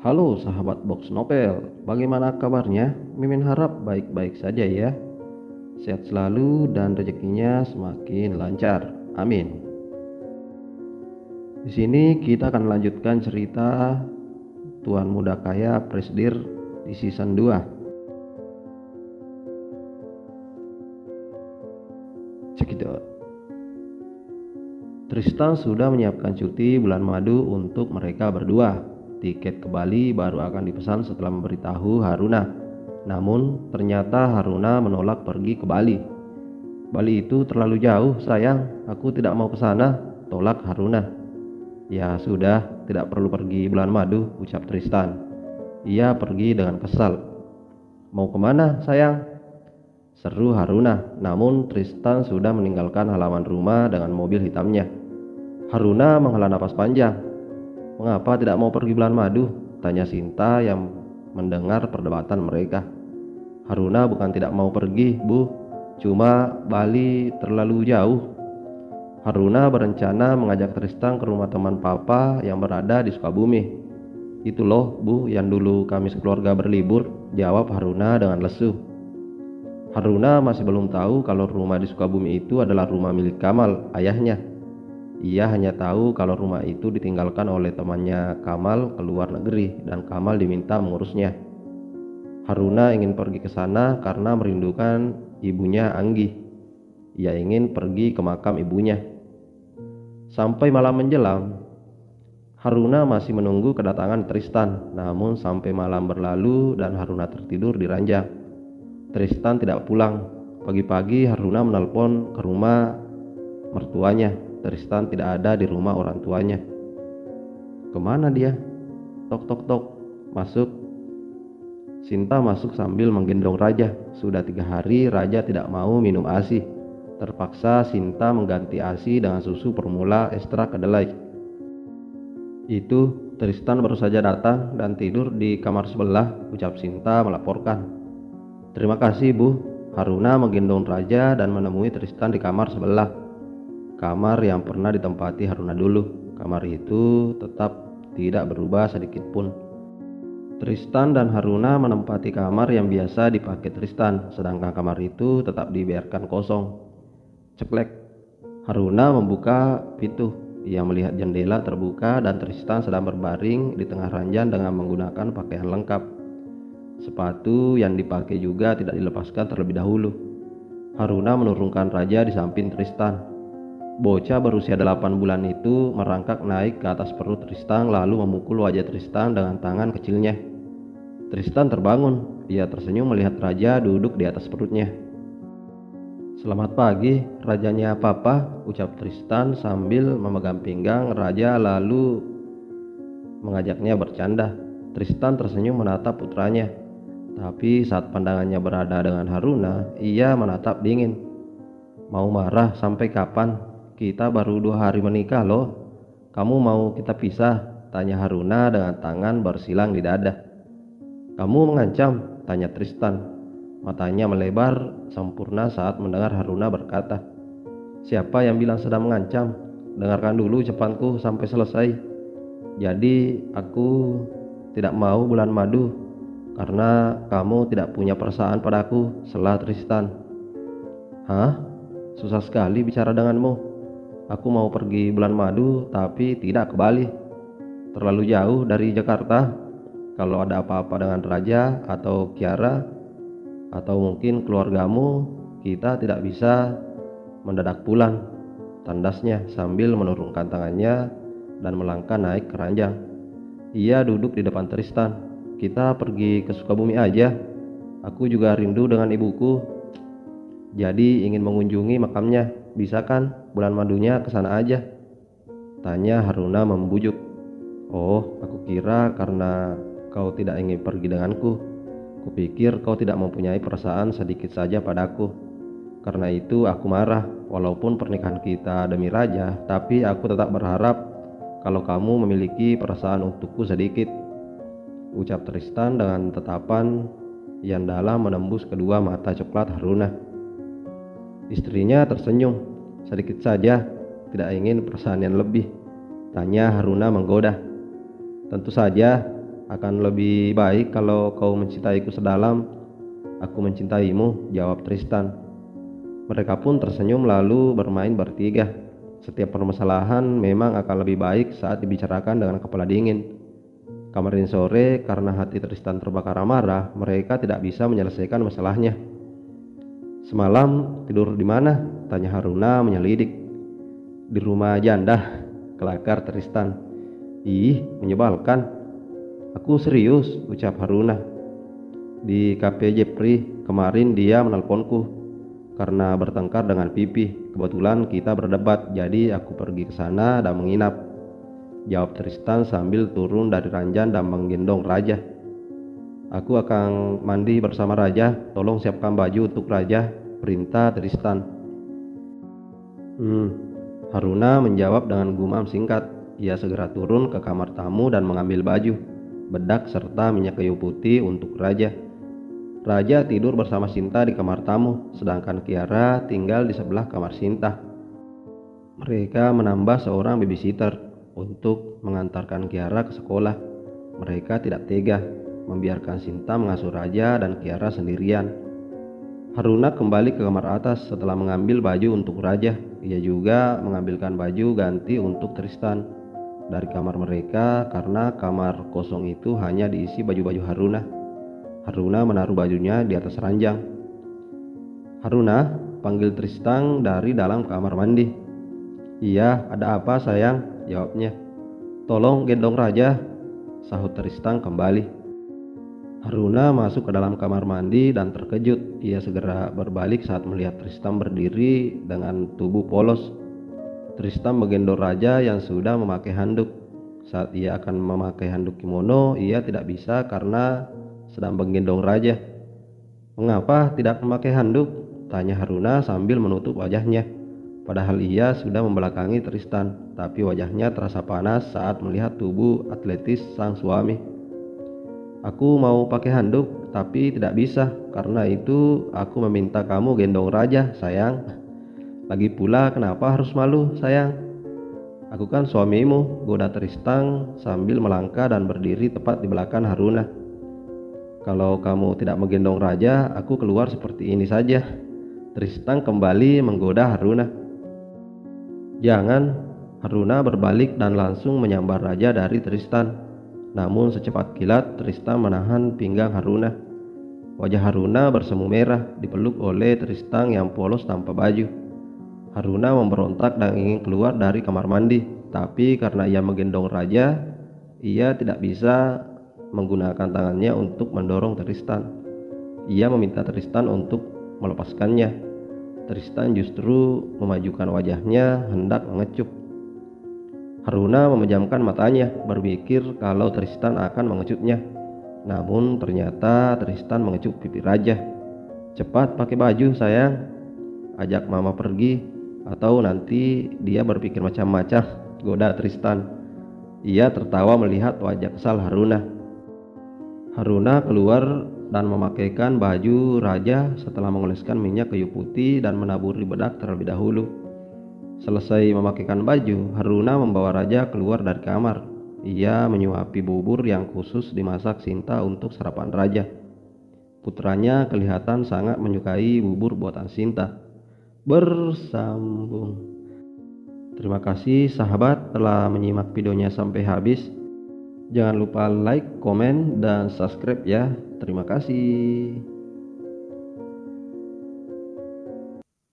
Halo sahabat Box Novel, bagaimana kabarnya? Mimin harap baik-baik saja ya. Sehat selalu dan rezekinya semakin lancar. Amin. Di sini kita akan melanjutkan cerita Tuan Muda Kaya Presdir di season 2. Cekidot. Tristan sudah menyiapkan cuti bulan madu untuk mereka berdua. Tiket ke Bali baru akan dipesan setelah memberitahu Haruna. Namun ternyata Haruna menolak pergi ke Bali. Bali itu terlalu jauh sayang, aku tidak mau ke sana, tolak Haruna. Ya sudah, tidak perlu pergi bulan madu, ucap Tristan. Ia pergi dengan kesal. Mau kemana sayang? Seru Haruna, namun Tristan sudah meninggalkan halaman rumah dengan mobil hitamnya. Haruna menghela napas panjang. Mengapa tidak mau pergi bulan madu? Tanya Sinta yang mendengar perdebatan mereka. Haruna bukan tidak mau pergi, Bu. Cuma Bali terlalu jauh. Haruna berencana mengajak Tristan ke rumah teman papa yang berada di Sukabumi. Itu loh, Bu, yang dulu kami sekeluarga berlibur, jawab Haruna dengan lesu. Haruna masih belum tahu kalau rumah di Sukabumi itu adalah rumah milik Kamal, ayahnya. Ia hanya tahu kalau rumah itu ditinggalkan oleh temannya Kamal ke luar negeri dan Kamal diminta mengurusnya. Haruna ingin pergi ke sana karena merindukan ibunya Anggi. Ia ingin pergi ke makam ibunya. Sampai malam menjelang, Haruna masih menunggu kedatangan Tristan. Namun sampai malam berlalu dan Haruna tertidur di ranjang. Tristan tidak pulang. Pagi-pagi Haruna menelpon ke rumah mertuanya. Tristan tidak ada di rumah orang tuanya. Kemana dia? Tok tok tok. Masuk. Sinta masuk sambil menggendong Raja. Sudah 3 hari Raja tidak mau minum ASI. Terpaksa Sinta mengganti ASI dengan susu formula ekstra kedelai. Itu Tristan baru saja datang dan tidur di kamar sebelah, ucap Sinta melaporkan. Terima kasih Bu. Haruna menggendong Raja dan menemui Tristan di kamar sebelah. Kamar yang pernah ditempati Haruna dulu. Kamar itu tetap tidak berubah sedikit pun. Tristan dan Haruna menempati kamar yang biasa dipakai Tristan, sedangkan kamar itu tetap dibiarkan kosong. Ceklek. Haruna membuka pintu. Ia melihat jendela terbuka dan Tristan sedang berbaring di tengah ranjang dengan menggunakan pakaian lengkap. Sepatu yang dipakai juga tidak dilepaskan terlebih dahulu. Haruna menurunkan Raja di samping Tristan. Bocah berusia 8 bulan itu merangkak naik ke atas perut Tristan lalu memukul wajah Tristan dengan tangan kecilnya. Tristan terbangun. Ia tersenyum melihat Raja duduk di atas perutnya. Selamat pagi, rajanya papa, ucap Tristan sambil memegang pinggang Raja lalu mengajaknya bercanda. Tristan tersenyum menatap putranya. Tapi saat pandangannya berada dengan Haruna, ia menatap dingin. Mau marah sampai kapan? Kita baru 2 hari menikah loh. Kamu mau kita pisah? Tanya Haruna dengan tangan bersilang di dada. Kamu mengancam? Tanya Tristan. Matanya melebar sempurna saat mendengar Haruna berkata, siapa yang bilang sedang mengancam? Dengarkan dulu ucapanku sampai selesai. Jadi aku tidak mau bulan madu karena kamu tidak punya perasaan padaku, sela Tristan. Hah? Susah sekali bicara denganmu. Aku mau pergi bulan madu tapi tidak ke Bali. Terlalu jauh dari Jakarta. Kalau ada apa-apa dengan Raja atau Kiara atau mungkin keluargamu, kita tidak bisa mendadak pulang, tandasnya sambil menurunkan tangannya dan melangkah naik ke ranjang. Ia duduk di depan Tristan. Kita pergi ke Sukabumi aja. Aku juga rindu dengan ibuku. Jadi ingin mengunjungi makamnya. Bisa kan bulan madunya ke sana aja? Tanya Haruna membujuk. Oh, aku kira karena kau tidak ingin pergi denganku. Kupikir kau tidak mempunyai perasaan sedikit saja padaku. Karena itu aku marah. Walaupun pernikahan kita demi Raja, tapi aku tetap berharap kalau kamu memiliki perasaan untukku sedikit, ucap Tristan dengan tatapan yang dalam menembus kedua mata coklat Haruna. Istrinya tersenyum. Sedikit saja, tidak ingin perasaan yang lebih? Tanya Haruna menggoda. Tentu saja, Akan lebih baik kalau kau mencintaiku sedalam aku mencintaimu, jawab Tristan. Mereka pun tersenyum lalu bermain bertiga. Setiap permasalahan memang akan lebih baik saat dibicarakan dengan kepala dingin. Kemarin sore karena hati Tristan terbakar amarah, mereka tidak bisa menyelesaikan masalahnya. Semalam tidur di mana? Tanya Haruna menyelidik. Di rumah janda, kelakar Tristan. Ih, menyebalkan. Aku serius, ucap Haruna. Di kafe Jeffrey, kemarin dia menelponku karena bertengkar dengan Pipi. Kebetulan kita berdebat, jadi aku pergi ke sana dan menginap, jawab Tristan sambil turun dari ranjang dan menggendong Raja. Aku akan mandi bersama Raja, tolong siapkan baju untuk Raja, perintah Tristan. Haruna menjawab dengan gumam singkat. Ia segera turun ke kamar tamu dan mengambil baju, bedak serta minyak kayu putih untuk Raja. Raja tidur bersama Sinta di kamar tamu, sedangkan Kiara tinggal di sebelah kamar Sinta. Mereka menambah seorang babysitter untuk mengantarkan Kiara ke sekolah. Mereka tidak tega membiarkan Sinta mengasuh Raja dan Kiara sendirian. Haruna kembali ke kamar atas setelah mengambil baju untuk Raja. Ia juga mengambilkan baju ganti untuk Tristan dari kamar mereka karena kamar kosong itu hanya diisi baju-baju Haruna. Haruna menaruh bajunya di atas ranjang. Haruna, panggil Tristan dari dalam kamar mandi. Iya, ada apa sayang? Jawabnya. Tolong gendong Raja, sahut Tristan kembali. Haruna masuk ke dalam kamar mandi dan terkejut. Ia segera berbalik saat melihat Tristan berdiri dengan tubuh polos. Tristan menggendong Raja yang sudah memakai handuk. Saat ia akan memakai handuk kimono, ia tidak bisa karena sedang menggendong Raja. Mengapa tidak memakai handuk? Tanya Haruna sambil menutup wajahnya. Padahal ia sudah membelakangi Tristan, tapi wajahnya terasa panas saat melihat tubuh atletis sang suami. Aku mau pakai handuk, tapi tidak bisa. Karena itu aku meminta kamu gendong Raja, sayang. Lagi pula kenapa harus malu, sayang? Aku kan suamimu, goda Tristan sambil melangkah dan berdiri tepat di belakang Haruna. Kalau kamu tidak menggendong Raja, aku keluar seperti ini saja. Tristan kembali menggoda Haruna. Jangan. Haruna berbalik dan langsung menyambar Raja dari Tristan. Namun secepat kilat Tristan menahan pinggang Haruna. Wajah Haruna bersemu merah dipeluk oleh Tristan yang polos tanpa baju. Haruna memberontak dan ingin keluar dari kamar mandi, tapi karena ia menggendong Raja, ia tidak bisa menggunakan tangannya untuk mendorong Tristan. Ia meminta Tristan untuk melepaskannya. Tristan justru memajukan wajahnya hendak mengecup. Haruna memejamkan matanya, berpikir kalau Tristan akan mengecupnya. Namun ternyata Tristan mengecup pipi Raja. Cepat pakai baju sayang, ajak mama pergi, atau nanti dia berpikir macam-macam, goda Tristan. Ia tertawa melihat wajah kesal Haruna. Haruna keluar dan memakaikan baju Raja setelah mengoleskan minyak kayu putih dan menaburi bedak terlebih dahulu. Selesai memakaikan baju, Haruna membawa Raja keluar dari kamar. Ia menyuapi bubur yang khusus dimasak Sinta untuk sarapan Raja. Putranya kelihatan sangat menyukai bubur buatan Sinta. Bersambung. Terima kasih sahabat telah menyimak videonya sampai habis. Jangan lupa like, komen, dan subscribe ya. Terima kasih.